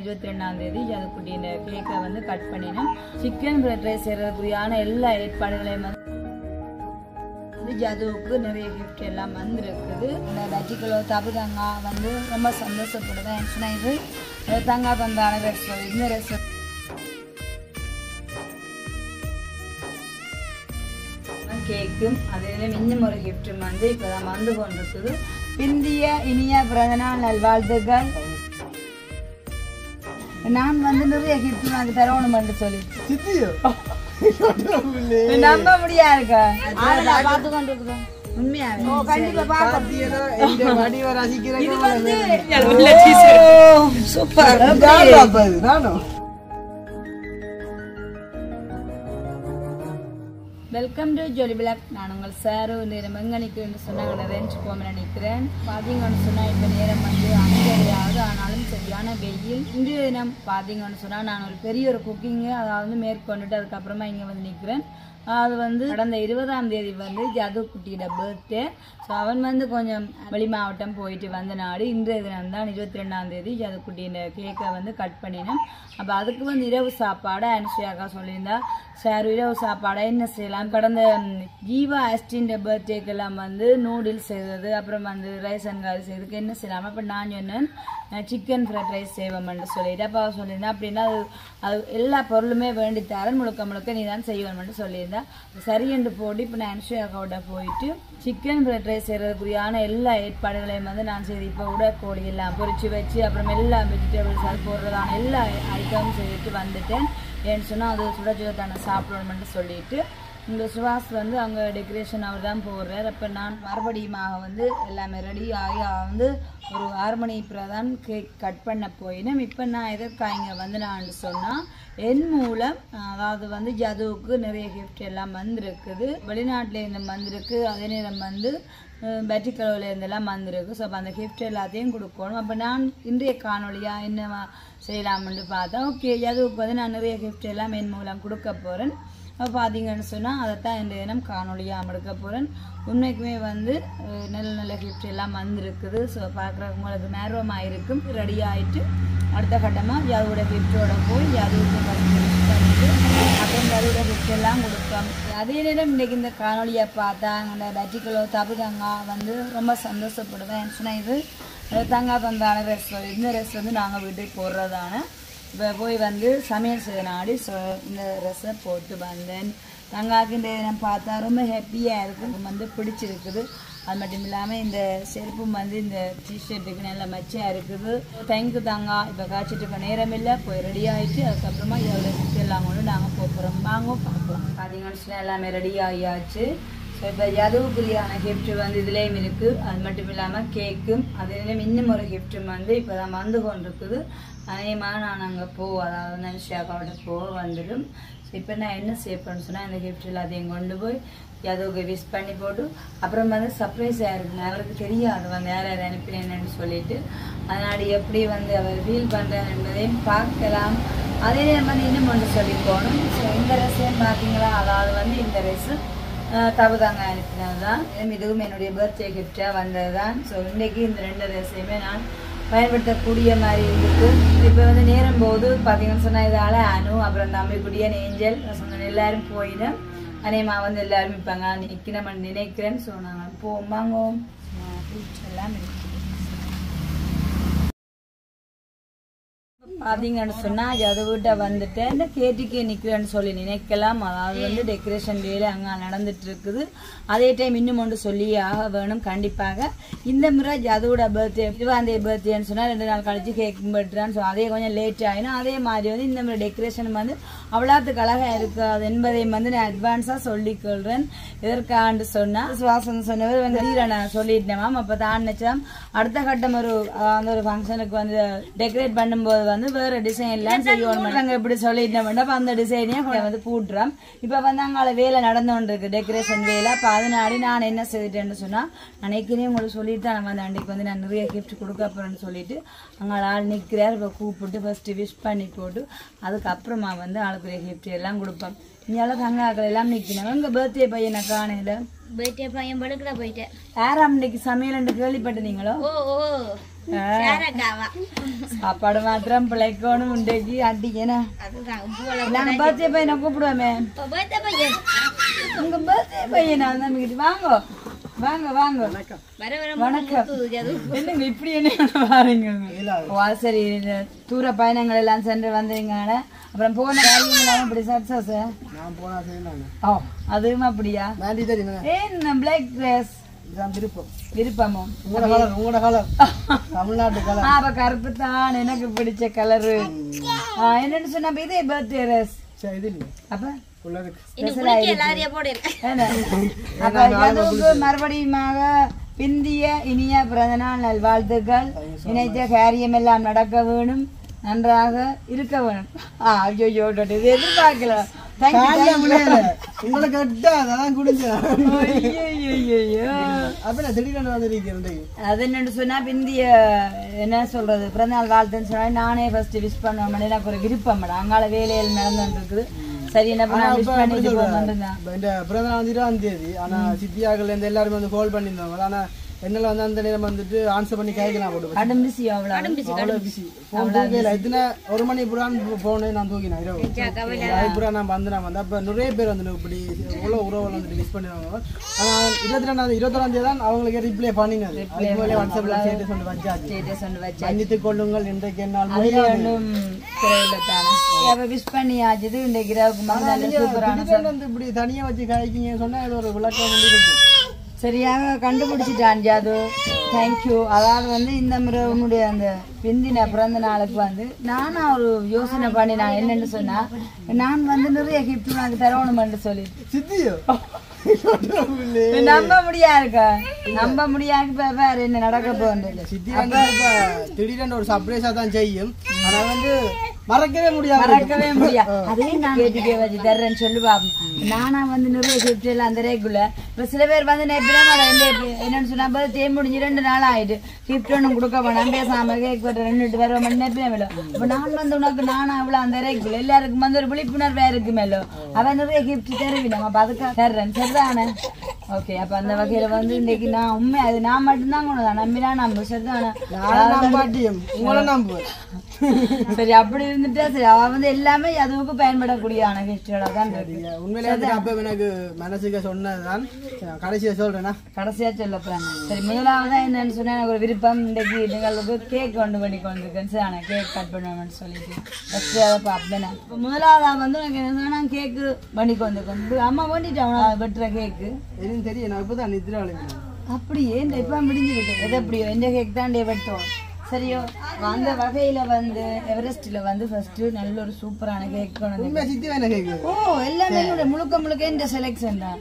22ஆம் தேதி ஜதுக்குட்டியின் கேக்கை வந்து கட் பண்ணினோம். சிக்கன் ஃப்ரைட் ரைஸ் செய்யறதுக்குரியான எல்லா ஏற்பாடுகளையும் வந்து ஜதுவுக்கு நிறைய கிஃப்ட் எல்லாம் வந்துருக்குது. இந்த பஜ்ஜிகளோ தபுதங்கா வந்து ரொம்ப சந்தோஷப்படுவேன். ஏன்னா இது தங்கா பந்தான ரெஸ்டாரண்ட். இந்த ரெஸ்டாரண்ட் கேக்கும் அதே இன்னும் ஒரு கிஃப்டும் வந்து இப்பதான் வந்து கொண்டிருக்குது. பிந்திய இனிய பிறந்தநாள் நல்வாழ்த்துக்கள். நான் வந்து நிறைய கிஃப்ட் நாங்க தரணும் என்று சொல்லி நம்ப முடியாதுக்கா பார்த்து கொண்டிருக்கிறோம். Welcome to jolly blog. நான் உங்கள் சாரு. நேரம் எங்கே நிற்கிறேன்னு சொன்னாங்க ரேஞ்ச் போக நினைக்கிறேன். பார்த்தீங்கன்னு சொன்னால் இப்போ நேரம் வந்து 5:30 ஆனாலும் சரியான வெயில். இன்றைய தினம் பார்த்தீங்கன்னு சொன்னால் நான் ஒரு பெரிய ஒரு குக்கிங்கு அதாவது மேற்கொண்டுட்டு அதுக்கப்புறமா இங்கே வந்து நிற்கிறேன். அது வந்து கடந்த 20ஆம் தேதி வந்து ஜதுக்குட்டியோட பர்த்டே. ஸோ அவன் வந்து கொஞ்சம் வெளி மாவட்டம் போயிட்டு வந்த நாடு. இன்றைய தினம் தான் 22ஆம் தேதி ஜதுக்குட்டியோட கேக்கை வந்து கட் பண்ணினோம். அப்போ அதுக்கு வந்து இரவு சாப்பாடு அனுஷியாக்கா சொல்லியிருந்தா சார் இரவு சாப்பாடை என்ன செய்யலாம். கடந்த ஜீவா அஸ்டின் பர்த்டேக்கெல்லாம் வந்து நூடுல்ஸ் செய்தது, அப்புறம் வந்து ரைஸ் அண்ட் கறி செய்யறதுக்கு என்ன செய்யலாம். அப்போ நான் சொன்னேன் சிக்கன் ஃப்ரைட் ரைஸ் செய்வோம்னு சொல்லிட்டு அப்போ சொல்லியிருந்தேன். அப்படின்னா அது எல்லா பொருளுமே வேண்டித்தாரன் முழுக்க முழுக்க நீ தான் செய்வோம்னு சொல்லியிருந்தா சரி என்று போட்டு இப்போ நான் அனுஷியாக்காவோட போயிட்டு சிக்கன் ஃப்ரைட் ரைஸ் செய்யறதுக்குரியான எல்லா ஏற்பாடுகளையும் வந்து நான் சரி இப்போ கூட கோழி எல்லாம் பொரிச்சு வச்சு அப்புறம் எல்லா வெஜிடபிள்ஸ் அது போடுறதான எல்லா ஐட்டமும் செய்துட்டு வந்துட்டேன். ஏன்னு சொன்னால் அது சுட சுட தானே சாப்பிடணும்னு சொல்லிட்டு இந்த சுவாஸ் வந்து அங்கே டெக்கரேஷன் அவர் தான் போடுறார். அப்போ நான் மறுபடியுமாக வந்து எல்லாமே ரெடி ஆகி வந்து ஒரு 6 மணி தான் கேக் கட் பண்ண போயினேன். இப்போ நான் எதற்காக இங்கே வந்து நான் சொன்னால் என் மூலம் அதாவது வந்து ஜதுவுக்கு நிறைய கிஃப்ட் எல்லாம் வந்திருக்குது. வெளிநாட்டிலேருந்து வந்திருக்கு, அதே நேரம் வந்து பேட்டிக்கலோலேருந்தெல்லாம் வந்திருக்கு. ஸோ அப்போ அந்த கிஃப்ட் எல்லாத்தையும் கொடுக்கணும். அப்போ நான் இன்றைய காணொலியாக என்ன செய்யலாம்னு பார்த்தேன். ஓகே ஜதுவுக்கு வந்து நான் நிறைய கிஃப்ட் எல்லாம் என் மூலம் கொடுக்க போகிறேன். அப்போ பார்த்தீங்கன்னு சொன்னால் அதைத்தான் இந்த தினம் காணொலியாக எடுக்க போகிறேன். உண்மைக்குமே வந்து நல்ல நல்ல கிஃப்ட் எல்லாம் வந்திருக்குது. ஸோ பார்க்குறவங்களுக்கு நேரமாக இருக்கும். ரெடி ஆகிட்டு அடுத்த கட்டமாக ஜதுவோட கிஃப்டோட போய் ஜதுவுக்கு பண்ணிட்டு அப்புறம் ஜதுவோட கிஃப்ட் எல்லாம் கொடுப்போம். அதே நேரம் இன்றைக்கி இந்த காணொலியை பார்த்தா அந்த பஜ்ஜிகளோ தபுதங்கா வந்து ரொம்ப சந்தோஷப்படுவேன். ஏன்னா இது தங்கா பந்தான ரெஸ்டாரண்ட். இந்த ரெஸ்ட் வந்து நாங்கள் வீட்டுக்கு போடுறதான இப்போ போய் வந்து சமையல் செய்ய நாடி இந்த ட்ரெஸ்ஸை போட்டு வந்தேன். தங்காவுக்கு இந்த தினம் பார்த்தா ரொம்ப ஹாப்பியாக இருக்குது, வந்து பிடிச்சிருக்குது. அது மட்டும் இல்லாமல் இந்த செருப்பும் வந்து இந்த டிஷர்ட்டுக்கு நல்ல மச்சியாக இருக்குது. தேங்க்யூ தங்கா. இப்போ காய்ச்சிட்டு இருக்க நேரம் இல்லை, போய் ரெடி ஆகிட்டு அதுக்கப்புறமா இதோட கிஃப்ட் எல்லாம் கொண்டு நாங்கள் போகிறோம். வாங்க பார்க்கலாம். பார்த்தீங்கன்னு எல்லாமே ரெடி ஆகியாச்சு. ஸோ இப்போ ஜதுவுக்குரியான கிஃப்ட்டு வந்து இதுலேயும் இருக்குது. அது மட்டும் இல்லாமல் கேக்கும் அதுலேயும் இன்னும் ஒரு கிஃப்ட்டும் வந்து இப்போ தான் வந்து கொண்டிருக்குது. அநேகமாக நான் அங்கே அதாவது நன்ஷியாக்காவோட வந்துடும். ஸோ இப்போ நான் என்ன செய்யப்பேன்னு சொன்னால் இந்த கிஃப்ட் எல்லாத்தையும் கொண்டு போய் ஜதுவுக்கு விஷ் பண்ணி போட்டு அப்புறம் வந்து சர்ப்ரைஸாக இருக்குங்க. அவருக்கு தெரியாது வந்து யார் யார் அனுப்பினேன்னு சொல்லிட்டு அதனாடி எப்படி வந்து அவர் ஃபீல் பண்ணுறாரு என்பதையும் பார்க்கலாம். அதே நேரம் வந்து இன்னும் ஒன்று சொல்லி போகணும். ஸோ இந்த ரெஸையும் பார்த்தீங்களா, அதாவது வந்து இந்த ரெஸு தபுதாங்க அனுப்பினது தான். இதுவும் என்னுடைய பர்த்டே கிஃப்டாக வந்தது தான். ஸோ இன்றைக்கி இந்த 2 ரெஸையுமே நான் பயன்படுத்தக்கூடிய மாதிரி இருக்குது. இப்போ வந்து நேரம் போது பார்த்தீங்கன்னு சொன்னால் இதால் அனு அப்புறம் தம்பிக்குடியன் ஏஞ்சல் சொன்ன எல்லாரும் போயிடும். அநேகமா வந்து எல்லாரும் இருப்பாங்க நிற்கணும்னு நினைக்கிறேன். ஸோ நாங்கள் போவாங்க எல்லாம் இருக்குது. பார்த்தீங்கன்னு சொன்னால் ஜதுவிட்ட வந்துட்டு இந்த கேட்டுக்கே நிற்கிறேன்னு சொல்லி நினைக்கலாம். அதாவது வந்து டெக்கரேஷன் வேலை அங்கே நடந்துட்டு இருக்குது. அதே டைம் இன்னும் ஒன்று சொல்லி ஆக வேணும் கண்டிப்பாக. இந்த முறை ஜதுவோட பர்த்டே 20ஆம் தேதி பர்த்டேன்னு சொன்னால் 2 நாள் கழிச்சு கேக் பர்த்டான்னு. ஸோ அதே கொஞ்சம் லேட் ஆகிடும். அதே மாதிரி வந்து இந்த முறை டெக்கரேஷன் வந்து அவ்வளோத்துக்கு அழகாக இருக்காது என்பதை வந்து நான் அட்வான்ஸாக சொல்லிக்கொள்கிறேன். எதற்காண்டு சொன்னால் சுவாசம் சொன்னவர் வந்து நான் சொல்லிட்டேன் மேம். அப்போ தான் நினச்சேன் அடுத்த கட்டம் ஒரு ஃபங்க்ஷனுக்கு வந்து டெக்கரேட் பண்ணும்போது வந்து வேற டிசைன் எல்லாம் செய்யணும். நாங்கள் இப்படி சொல்லிட்டோம்னா அந்த டிசைனையும் வந்து கூட்டுறோம். இப்போ வந்து அங்கே வேலை நடந்துகிட்டு இருக்கு, டெக்கரேஷன் வேலை. அப்போ அதனாடி நான் என்ன செய்துட்டேன்னு சொன்னால் அன்னைக்குனே உங்களுக்கு சொல்லிட்டு தான் வந்து அன்றைக்கு வந்து நான் நிறைய கிஃப்ட் கொடுக்க போகிறேன்னு சொல்லிட்டு அங்கே ஆள் நிற்கிறார். இப்போ கூப்பிட்டு ஃபர்ஸ்ட்டு விஷ் பண்ணி போட்டு அதுக்கப்புறமா வந்து ஆளுக்குரிய கிஃப்ட் எல்லாம் கொடுப்போம். இங்கே தங்காக்கள் எல்லாம் நிற்கணும். உங்கள் பர்த்டே பையனை காணையில் பர்த்டே பையன் படுக்கல போயிட்டேன். யாராம் இன்னைக்கு சமையல் கேள்விப்பட்டீங்களோ? சாப்பாடு மாத்திரம் பிள்ளைக்கோணும் உண்டைக்கு அட்டிக்கேனா நாங்க பர்த்டே பையனை கூப்பிடுவோமே உங்க பர்த்டே பையனா நம்பிக்கிட்டு வாங்க வாங்க வாங்க வணக்கம் என்னங்க இப்படி என்ன பாருங்க சரி தூர பயணங்கள் எல்லாம் சென்று வந்தீங்க அப்புறம் போன காரியங்களாம் இப்படி சக்சஸ் அதுவும் அப்படியா என்ன பிளாக் ட்ரெஸ் விருப்பமோ தமிழ்நாட்டு கலர் அப்ப கருப்பு தான் எனக்கு பிடிச்ச கலரு என்னன்னு சொன்னா இதே பர்த்டே ட்ரெஸ் அப்ப மறுபடியுமாக பிந்திய இனிய பிறந்தநாள் நல்வாழ்த்துக்கள் நினைத்த காரியம் எல்லாம் நடக்க வேணும் நன்றாக இருக்க வேணும் ஐயோ எதிர்பார்க்கல அது என்னன்னு சொன்னா பிந்திய என்ன சொல்றது பிறந்தநாள் வாழ்த்துன்னு சொன்னா நானே ஃபர்ஸ்ட் விஷ் பண்ணுவேன் எனக்கு ஒரு விருப்பம் அங்கால வேலையில் நடந்துட்டு இருக்குது சரி என்ன பிறந்தநாள் 20ஆம் ஆனா சித்தியாக்கள் இருந்து எல்லாருமே வந்து கால் பண்ணிருந்தாங்க ஆனா என்னால வந்து அந்த நேரம் வந்துட்டு ஆன்சர் பண்ணி கேட்கலாம் போட்டு ஒரு மணி புறான் போனேன் நான் தூக்கினேன் இரவு நான் வந்தேன் அப்ப நிறைய பேர் வந்து இப்படி எவ்வளவு உறவுகள் வந்துட்டு மிஸ் பண்ணிடுவாங்க ஆனா 22ஆம் தான் அவங்களுக்கு ரிப்ளை பண்ணினது வாட்ஸ்அப்ல ஸ்டேட்டஸ் வந்து வச்சாச்சு மன்னித்துக் கொள்ளுங்கள் இன்றைக்கு என்னால் விஷ் பண்ணியாச்சு இன்றைக்கு இப்படி தனியா வச்சு காய்க்கிங்க சொன்னா இது ஒரு விளக்கம் வந்து இருக்கும் சரியாக கண்டுபிடிச்சிட்டான் ஜாது தேங்க்யூ அதாவது வந்து இந்த முறை உன்னுடைய அந்த பிந்தின பிறந்த நாளுக்கு வந்து நானும் ஒரு யோசனை பண்ணி நான் என்னன்னு சொன்னா நான் வந்து நிறைய கிஃப்ட் உனக்கு தரணும்னு சொல்லிட்டு நம்ப முடியாது நம்ப முடியாது வேற என்ன நடக்க போகுது சித்தி வந்து திடீர்னு ஒரு சர்ப்ரைஸா தான் செய்யும் ஆனா வந்து மறக்கவே முடியாது அதையும் நான் கேட்டுக்கே வச்சு தர்றேன்னு சொல்லுவா நானா வந்து நிறைய கிஃப்ட் எல்லாம் அந்த ரேக்குள்ள இப்ப சில பேர் வந்து என்னன்னு சொன்னா பர்த்டே முடிஞ்சு 2 நாள் ஆயிட்டு கிஃப்ட் ஒன்னும் கொடுக்க வேணாம் பேசாம கேக் வெட்ட 2 வர நெப்பினே இப்ப நான் வந்து உனக்கு நானும் அவ்வளவு அந்த ரேக்குள்ள எல்லாருக்கும் வந்து ஒரு விழிப்புணர்வா இருக்கு மேலோ அவன் நிறைய கிஃப்ட் தருவினோம் அப்ப அதுக்காக தர்றேன் சரிதானே ஓகே அப்ப அந்த வகையில வந்து இன்னைக்கு நான் உண்மை அது நான் மட்டும்தான் கொண்டதான் நம்பினா நம்ப சரிதானே சரி அப்படி இருந்துட்டா சரி அவ வந்து எல்லாமே அதுவுக்கு பயன்படக்கூடியதான கிஃப்டோட தான் உண்மையிலே அப்ப எனக்கு மனசுக்கு சொன்னதுதான் கடைசியா சொல்றேன்னா கடைசியா சொல்லப்போறேன் சரி முதலாவதா என்னன்னு சொன்னா எனக்கு ஒரு விருப்பம் இன்றைக்கு நிகழ்வுக்கு கேக் கொண்டு பண்ணி கொண்டிருக்கேன் சரி நான் கேக் கட் பண்ணுவேன்னு சொல்லிட்டு ஃபர்ஸ்ட் அதை பார்ப்பேன் இப்போ முதலாவதா வந்து எனக்கு என்ன சொன்னா கேக்கு பண்ணி கொண்டிருக்கேன் அம்மா பண்ணிட்டேன் வெட்டுற கேக்கு எதுவும் தெரியும் நான் இப்பதான் நிதிரா அப்படியே இந்த இப்ப முடிஞ்சிருக்கு எது எப்படியோ இந்த கேக் தான் வெட்டோம் சரியோ அந்த வகையில வந்து எவரெஸ்ட்ல வந்து ஃபர்ஸ்ட் நல்ல ஒரு சூப்பரான கேக் கொண்டு ஓ எல்லாமே முழுக்க இந்த செலக்ஷன் தான்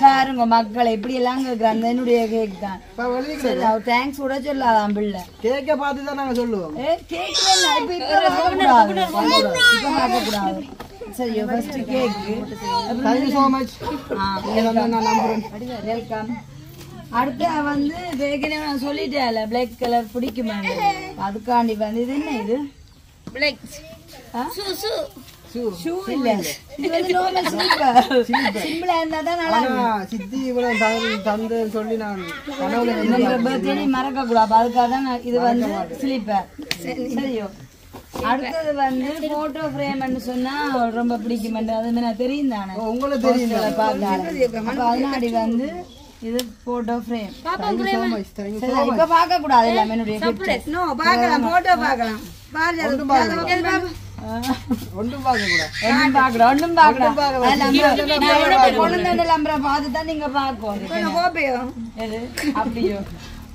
பாருங்க மக்களை இப்படி எல்லாம் கேக்குறாங்க என்னுடைய கேக் தான் தேங்க்ஸ் கூட சொல்லாதான் பிள்ளை கேக்க பார்த்துதான் நாங்க சொல்லுவோம் கேக் இப்ப பார்க்க கூடாது சரியோ first cake thank you so much welcome அடுத்து வந்து ஏற்கனவே நான் சொல்லிட்டேன்ல பிளாக் கலர் பிடிக்குமா அதுக்காண்டி வந்து இது என்ன இது பிளாக் ஷூ இல்ல இது வந்து நார்மல் ஸ்லிப்பர் சிம்பிளா இருந்தா தான் நல்லா இருக்கும் சித்தி இவ்வளவு தந்து சொல்லி நான் கனவுல பர்த்டே மறக்க கூடாது அதுக்காக தான் இது வந்து ஸ்லிப்பர் சரியோ அடுத்தது வந்து போட்டோ ஃப்ரேம்னு சொன்னா ரொம்ப பிடிக்கும் அது நான் தெரியும் தானே உங்களுக்கு தெரியும் பார்த்தா அதனாடி வந்து இது போட்டோ ஃப்ரேம் இப்ப பார்க்க கூடாது எல்லாமே போட்டோ பார்க்கலாம் ஒன்றும் பார்க்க பார்த்துதான் நீங்க பார்க்கணும் அப்படியோ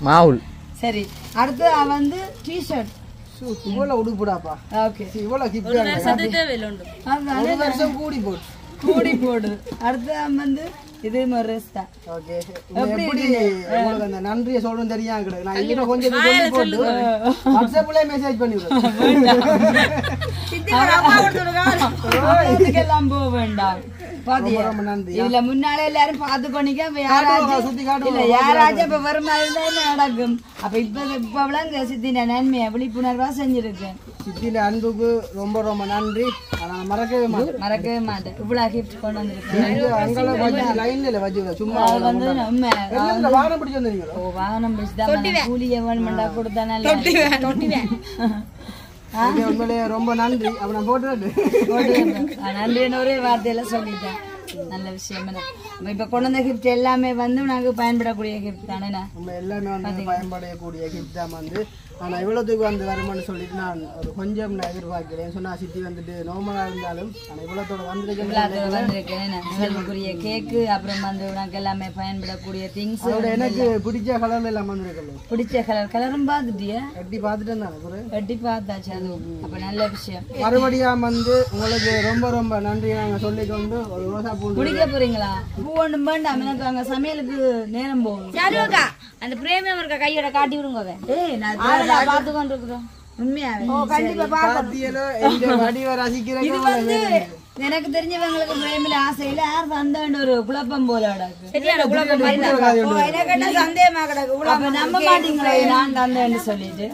மாவுல் சரி அடுத்து வந்து டிஷர்ட் இவ்வளவு உடுப்புடாப்பா ஓகே இவ்வளவு வருஷம் கூடி போடு அடுத்து வந்து இது மொரஸ் தான் ஓகே எப்படி உங்களுக்கு அந்த நன்றியை சொல்லணும் தெரியாம நான் இன்னும் கொஞ்சம் சொல்லி போட்டு வாட்ஸ்அப்ல மெசேஜ் பண்ணிடுறேன் இதுக்கெல்லாம் போக வேண்டாம் இதுல முன்னாலே எல்லாரும் பாத்து பண்ணிக்க யாராச்சும் இப்ப வருமானம் நடக்கும் அப்ப இப்ப சித்தின நன்மையா விழிப்புணர்வா செஞ்சிருக்கேன் சித்தின அன்புக்கு ரொம்ப ரொம்ப நன்றி நான் மறக்கவே மாட்டேன் இவ்வளவு கிஃப்ட் கொண்டு வந்திருக்கேன் அங்கெல்லாம் வச்சு லைன்ல இல்ல வச்சு சும்மா அது வந்து நம்ம வாகனம் பிடிச்சு வந்தீங்களா வாகனம் பிடிச்சுதான் கூலிய வேணுமெண்டா கொடுத்தானால உண்மையிலே ரொம்ப நன்றி அப்ப நான் போட்டு நன்றின்னு ஒரே வார்த்தையில சொல்லிட்டேன் நல்ல விஷயம் இப்ப கொண்டு வந்த கிஃப்ட் எல்லாமே வந்து நாங்க பயன்படக்கூடிய கிஃப்ட் தானே நம்ம எல்லாமே வந்து பயன்படக்கூடிய கிஃப்ட் தான் வந்து ஆனா இவ்வளவுக்கு வந்து வருமானு சொல்லிட்டு நான் ஒரு கொஞ்சம் நான் எதிர்பார்க்கிறேன் சொன்னா சித்தி வந்துட்டு நார்மலா இருந்தாலும் ஆனா இவ்வளத்தோட வந்திருக்கேன் கேக்கு அப்புறம் வந்து உனக்கு எல்லாமே பயன்படக்கூடிய திங்ஸ் எனக்கு பிடிச்ச கலர்ல எல்லாம் வந்திருக்கல பிடிச்ச கலரும் பார்த்துட்டியா எட்டி பார்த்துட்டேன் தானே எட்டி பார்த்தாச்சு அது அப்ப நல்ல விஷயம் மறுபடியும் வந்து உங்களுக்கு ரொம்ப ரொம்ப நன்றி நாங்க சொல்லிக்கொண்டு ஒரு ரோசா பூ குடிக்க போறீங்களா பூ ஒண்ணும் வேண்டாம் எனக்கு அங்க சமையலுக்கு நேரம் போகும் அந்த பிரேமியம் இருக்க கையோட காட்டி விடுங்க பார்த்து கொண்டு இருக்கிறோம் உண்மையாவே எனக்கு தெரிஞ்சவங்களுக்கு பிரேமில ஆசையில யார் வந்தாண்டு ஒரு குழப்பம் போல சந்தேகமா கிடக்கு நம்ப மாட்டீங்களா நான் தந்தேன்னு சொல்லிட்டு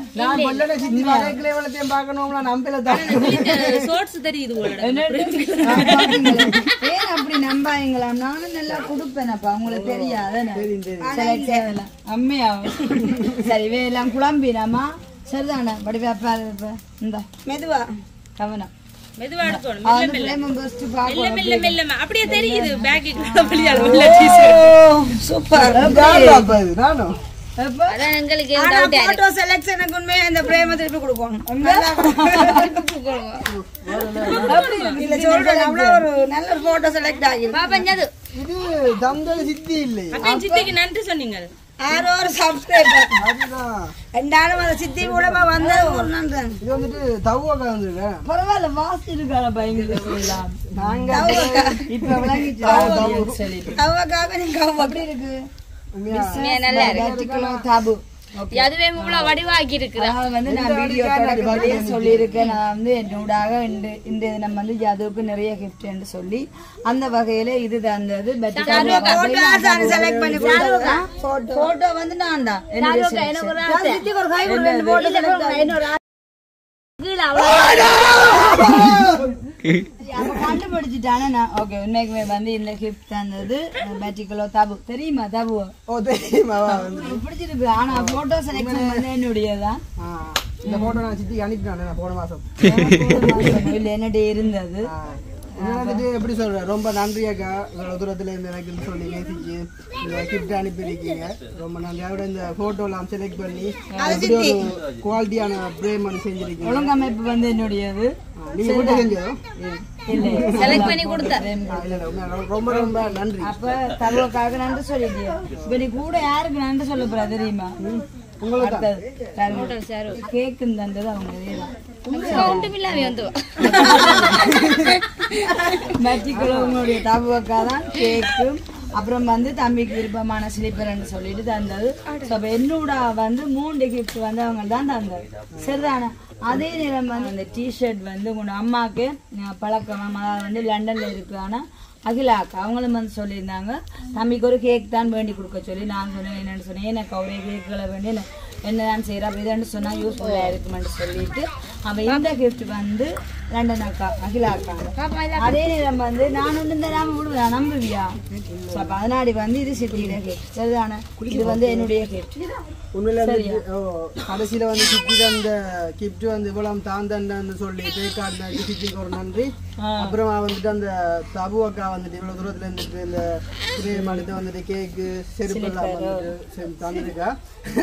ஏன் அப்படி நம்பாங்களா நானும் நல்லா கொடுப்பேனப்பா உங்களுக்கு தெரியாத அம்மையா சரி எல்லாம் குழம்பினாமா சரிதானே படிப்பா இந்த மெதுவா கவனம் மெதுவா எடுக்கணும் அப்படியே தெரியுது சூப்பர் இந்த பிரேம திருப்பி கொடுக்கணும் ஒரு நல்ல ஒரு போட்டோ செலக்ட் ஆகிடும் இது தந்தல் சித்தி இல்லை சித்திக்கு நன்றி சொன்னீங்க யாரோ ஒரு சப்ஸ்கிரைபர் ரெண்டாலும் அந்த சித்தி கூட வந்து ஒரு நன்றி இது வந்துட்டு தவுவக்கா வந்துருக்கேன் பரவாயில்ல வாசி இருக்கான பயங்கர சொல்லலாம் நாங்க இப்ப விளங்கிச்சு தவுவக்காக நீங்க அப்படி இருக்கு நல்லா இருக்கு தாபு அதுவே இவ்வளவு வடிவாக்கி இருக்கு வந்து நான் வீடியோ சொல்லியிருக்கேன் நான் வந்து என்னோடாக இந்த நம்ம வந்து ஜாதுவுக்கு நிறைய கிஃப்ட் என்று சொல்லி அந்த வகையில இது தந்தது போட்டோ வந்து நான் தான் கண்டுபிடிச்சிட்டானே ஓகே உண்மைக்குமே வந்து இந்த கிஃப்ட் தந்தது மேட்டிக்கலோ தாபு தெரியுமா தாபு பிடிச்சிருக்கு ஆனா போட்டோ செலக்ஷன் வந்து என்னுடையதான் இந்த போட்டோ நான் சித்தி அனுப்பிட்டானே போன மாசம் இல்ல என்னுடைய இருந்தது எப்படி சொல்றேன் ரொம்ப நன்றியாக்கா இவ்வளவு தூரத்துல இருந்து எனக்கு சொல்லி நேசிச்சு இந்த கிஃப்ட் அனுப்பியிருக்கீங்க ரொம்ப நன்றி அவரோட இந்த போட்டோ எல்லாம் செலக்ட் பண்ணி அப்படி ஒரு குவாலிட்டியான பிரேம் செஞ்சிருக்கீங்க ஒழுங்கமைப்பு வந்து என்னுடையது நீங்க போட்டு செஞ்சதோ செலக்ட் பண்ணி கொடுத்தேன் ரொம்ப ரொம்ப நன்றி அப்ப தருவக்காக நன்றி சொல்லிட்டியா இப்ப நீ கூட யாருக்கு நன்றி சொல்ல போறா தெரியுமா கேக்கு தந்தது அவங்க மேட்டிக்குள்ள தாபுவக்கா தான் கேக்கு அப்புறம் வந்து தம்பிக்கு விருப்பமான ஸ்லீப்பர்ன்னு சொல்லிட்டு தந்தது என்னோட வந்து 3 கிஃப்ட் வந்து அவங்க தான் தந்தது சரிதானே அதே நேரம் வந்து அந்த டிஷர்ட் வந்து உங்க அம்மாவுக்கு பழக்கம் வந்து லண்டன்ல இருக்கிறானா அகிலாக்கா அவங்களும் வந்து சொல்லியிருந்தாங்க தம்பிக்கு ஒரு கேக் தான் வேண்டி கொடுக்க சொல்லி நான் சொன்னேன் என்னன்னு சொன்னேன் எனக்கு அவரே கேக்குகளை வேண்டி என்னதான் செய்யறா இதுன்னு சொன்னா யூஸ்ஃபுல்லா இருக்குமென்னு சொல்லிட்டு அவ இந்த கிஃப்ட் வந்து லண்டன் அக்கா அகிலா அக்கா அதே நேரம் வந்து நான் ஒன்று தராம விடுவேன் நம்புவியா அப்ப அதனாடி வந்து இது சித்தியோட கிஃப்ட் சரிதானே இது வந்து என்னுடைய கிஃப்ட் உண்மையில கடைசியில வந்து சித்தி அந்த கிஃப்ட் வந்து இவ்வளவு தாந்தன்னு சொல்லி பேக்காடுன சித்திக்கு ஒரு நன்றி அப்புறமா வந்துட்டு அந்த தபு அக்கா வந்துட்டு இவ்வளவு தூரத்துல இருந்துட்டு இந்த கிரீம் அடுத்து வந்துட்டு கேக்கு செருப்பு எல்லாம் வந்துட்டு தந்துருக்கா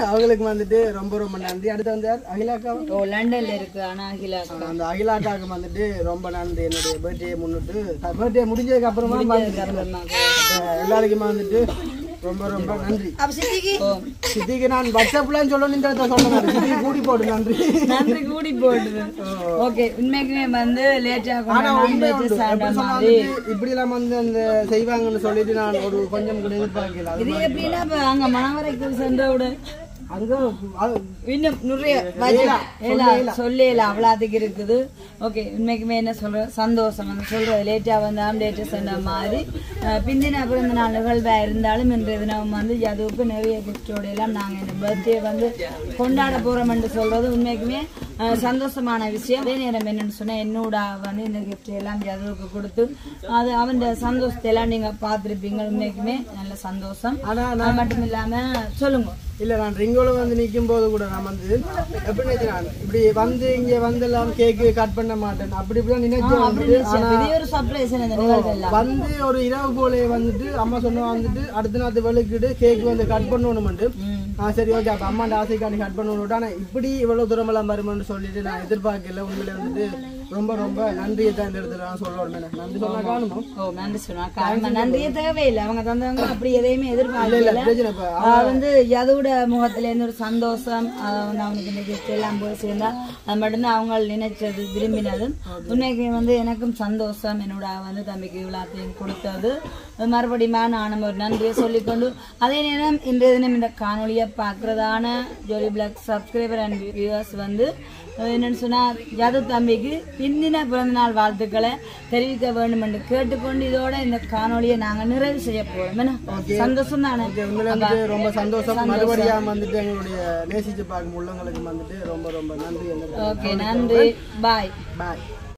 அவங்களுக்கு வந்துட்டு ரொம்ப ரொம்ப நன்றி அடுத்து வந்து அகிலாக்கா லண்டன்ல இருக்கு ஆனா அகிலாக்கா அந்த அகிலாக்காவுக்கு வந்துட்டு ரொம்ப நன்றி என்னுடைய பர்த்டே முன்னிட்டு பர்த்டே முடிஞ்சதுக்கு அப்புறமா எல்லாருக்குமே வந்துட்டு ரொம்ப ரொம்ப நன்றி சித்திக்கு நான் வாட்ஸ்அப்லாம் சொல்லணும் சொல்றேன் சித்தி கூடி போடு நன்றி நன்றி கூடி போடுது ஓகே உண்மைக்குமே வந்து லேட்டா இப்படி எல்லாம் வந்து அந்த செய்வாங்கன்னு சொல்லிட்டு நான் ஒரு கொஞ்சம் கூட எதிர்பார்க்கல இது எப்படின்னா அங்க மணவரைக்கு சென்றவுடன் இன்னும் நிறைய சொல்லல அவ்வளோத்துக்கு இருக்குது. ஓகே, உண்மைக்குமே என்ன சொல்ற சந்தோஷம் சொல்றது லேட்டா வந்தாலும் லேட்டா சொன்ன மாதிரி பிந்தின பிறந்த நாள் நிகழ்வா இருந்தாலும் இன்றைய தினம் வந்து ஜதுவுக்கு நிறைய கிஃப்டோட எல்லாம் நாங்கள் இந்த பர்த்டே வந்து கொண்டாட போறோம் என்று சொல்றது உண்மைக்குமே சந்தோஷமான விஷயம். அதே நேரம் என்னன்னு சொன்னா என்னோட வந்து இந்த கிஃப்ட் எல்லாம் ஜதுவுக்கு கொடுத்து அது அவன் சந்தோஷத்தை எல்லாம் நீங்க பார்த்துருப்பீங்க. உண்மைக்குமே நல்ல சந்தோஷம். அது மட்டும் இல்லாம சொல்லுங்க. இல்ல நான் ரிங்கோல வந்து நிக்கும் போது கூட நான் வந்து எப்படி நினைச்சேன் இப்படி வந்து இங்க வந்து எல்லாம் கேக்கு கட் பண்ண மாட்டேன் அப்படி இப்படி நினைச்சேன். வந்து ஒரு இரவு போல வந்துட்டு அம்மா சொன்ன வந்துட்டு அடுத்த நாள் வெளுக்கிட்டு கேக்கு வந்து கட் பண்ணணும்ட்டு சரி ஓகே அப்ப அம்மாண்ட ஆசைக்காண்டி கட் பண்ணணும். ஆனா இப்படி இவ்வளவு தூரம் எல்லாம் வருமானு சொல்லிட்டு நான் எதிர்பார்க்கல. உண்மையில வந்துட்டு ரொம்ப ரொம்ப நன்றியை தான் இந்த இடத்துல நான் சொல்றேன். நன்றி சொன்னா காணுமோ? நன்றி சொன்னா நன்றியே தேவையில்லை. அவங்க தந்தவங்க அப்படி எதையுமே எதிர்பார்க்கல. வந்து அதோட முகத்துல இருந்து ஒரு சந்தோஷம் அவனுக்கு இந்த கிஃப்ட் எல்லாம் போய் சேர்ந்தா அது மட்டும்தான் அவங்க நினைச்சது விரும்பினது. உண்மைக்கு வந்து எனக்கும் சந்தோஷம். என்னோட வந்து தம்பிக்கு இவ்வளோத்தையும் கொடுத்தது மறுபடியுமா நானும் ஒரு நன்றியை சொல்லிக்கொண்டு அதே நேரம் இன்றைய தினம் இந்த காணொலியை பார்க்கறதான ஜோலி பிளாக் சப்ஸ்கிரைபர் அண்ட் வியூவர்ஸ் வந்து என்னன்னு சொன்னா ஜது தம்பிக்கு பிந்தின பிறந்தநாள் வாழ்த்துக்களை தெரிவிக்க வேண்டும் என்று கேட்டுக்கொண்டு இதோட இந்த காணொலியை நாங்க நிறைவு செய்ய போறோம். சந்தோஷம் தானே? ரொம்ப சந்தோஷம். மறுபடியா வந்துட்டு எங்களுடைய நேசிச்சு பார்க்கும் உள்ளவங்களுக்கு வந்துட்டு ரொம்ப ரொம்ப நன்றி. ஓகே, நன்றி. பாய்.